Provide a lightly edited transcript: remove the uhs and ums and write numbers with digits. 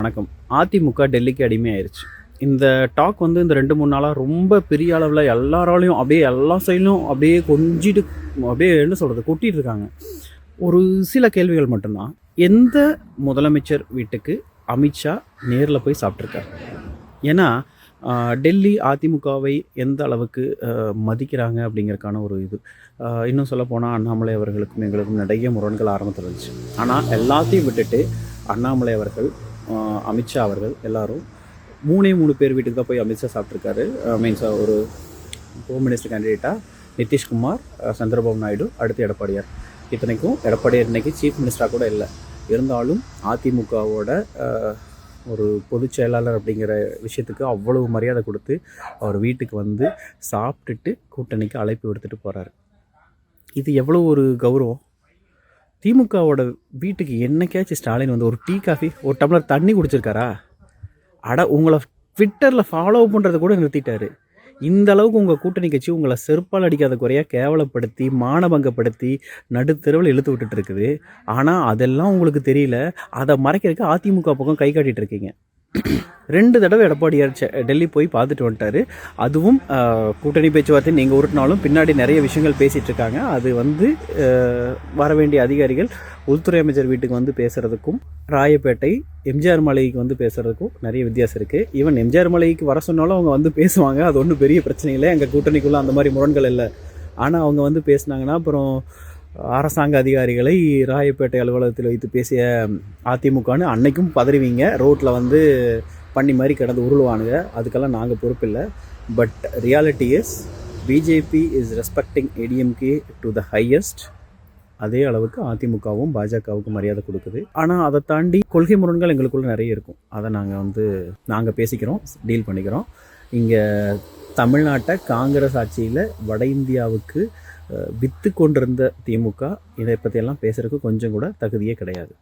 வணக்கம். அதிமுக டெல்லிக்கு அடிமையாயிருச்சு. இந்த டாக் வந்து இந்த 2, 3 நாளா ரொம்ப பெரிய அளவுல எல்லாராலயும் அப்படியே எல்லா சைட்லயும் அப்படியே கொஞ்சிட்டு அப்படியே என்ன சொல்றது கொட்டிட்டு இருக்காங்க. ஒரு சில கேள்விகள் மட்டும்தான். எந்த முதலமைச்சர் வீட்டுக்கு அமித்ஷா நேர்ல போய் சாப்பிட்டுருக்காரு? ஏன்னா டெல்லி அதிமுகவை எந்த அளவுக்கு மதிக்கிறாங்க அப்படிங்கிறதுக்கான ஒரு இது. இன்னும் சொல்லப்போனால் அண்ணாமலை அவர்களுக்கும் எங்களுக்கும் நிறைய முரண்கள் ஆரம்பத்தில் இருந்துச்சு. ஆனால் எல்லாத்தையும் விட்டுட்டு அண்ணாமலை அவர்கள், அமித்ஷா அவர்கள் எல்லாரும் 3 பேர் வீட்டுக்கு தான் போய் அமித்ஷா சாப்பிட்ருக்காரு. மீன்ஸ் ஒரு ஹோம் மினிஸ்டர் கேண்டிடேட்டாக நிதிஷ்குமார், சந்திரபாபு நாயுடு, அடுத்து எடப்பாடியார். இத்தனைக்கும் எடப்பாடியார் இன்றைக்கி சீஃப் மினிஸ்டராக கூட இல்லை. இருந்தாலும் அதிமுகவோட ஒரு பொதுச் செயலாளர் அப்படிங்கிற விஷயத்துக்கு அவ்வளவு மரியாதை கொடுத்து அவர் வீட்டுக்கு வந்து சாப்பிட்டுட்டு கூட்டணிக்கு அழைப்பு விடுத்துட்டு போகிறாரு. இது எவ்வளோ ஒரு கௌரவம். திமுகவோட வீட்டுக்கு என்னைக்காச்சும் ஸ்டாலின் வந்து ஒரு டீ காஃபி ஒரு டம்ளர் தண்ணி குடிச்சிருக்காரா? உங்களை ட்விட்டரில் ஃபாலோ பண்ணுறதை கூட நிறுத்திட்டாரு. இந்த அளவுக்கு உங்கள் கூட்டணி கட்சி உங்களை செருப்பால் அடிக்காத குறையாக கேவலப்படுத்தி மானபங்கப்படுத்தி நடுத்தெருவில் இழுத்து விட்டுட்டு இருக்குது. ஆனால் அதெல்லாம் உங்களுக்கு தெரியல. அதை மறைக்கிறதுக்கு அதிமுக பக்கம் கை காட்டிகிட்டு இருக்கீங்க. 2 தடவை எடப்பாடியார் டெல்லி போய் பார்த்துட்டு வந்துட்டார். அதுவும் கூட்டணி பேச்சுவார்த்தை நீங்கள் உருட்டினாலும் பின்னாடி நிறைய விஷயங்கள் பேசிகிட்டு இருக்காங்க. அது வந்து வர வேண்டிய அதிகாரிகள் உள்துறை அமைச்சர் வீட்டுக்கு வந்து பேசுகிறதுக்கும் ராயப்பேட்டை எம்ஜிஆர் மலைக்கு வந்து பேசுகிறதுக்கும் நிறைய வித்தியாசம் இருக்குது. ஈவன் எம்ஜிஆர் மலைக்கு வர சொன்னாலும் அவங்க வந்து பேசுவாங்க. அது ஒன்றும் பெரிய பிரச்சனை இல்லை. எங்கள் கூட்டணிக்குள்ளே அந்த மாதிரி முரண்கள் இல்லை. ஆனால் அவங்க வந்து பேசினாங்கன்னா அப்புறம் அரசாங்க அதிகாரிகளை ராயப்பேட்டை அலுவலகத்தில் வைத்து பேசிய அதிமுகன்னு அன்னைக்கும் பதறுவீங்க. ரோட்டில் வந்து பண்ணி மாதிரி கிடந்து உருளுவானுங்க. அதுக்கெல்லாம் நாங்கள் பொறுப்பில்லை. But reality is BJP is respecting ADMK to the highest. அதே அளவுக்கு அதிமுகவும் பாஜகவுக்கு மரியாதை கொடுக்குது. ஆனால் அதை தாண்டி கொள்கை முரண்கள் எங்களுக்குள்ள நிறைய இருக்கும். அதை நாங்கள் பேசிக்கிறோம், டீல் பண்ணிக்கிறோம். இங்கே தமிழ்நாட்டை காங்கிரஸ் ஆட்சியில் வட இந்தியாவுக்கு விற்று கொண்டிருந்த திமுக இதை பற்றியெல்லாம் பேசுகிறதுக்கு கொஞ்சம் கூட தகுதியே கிடையாது.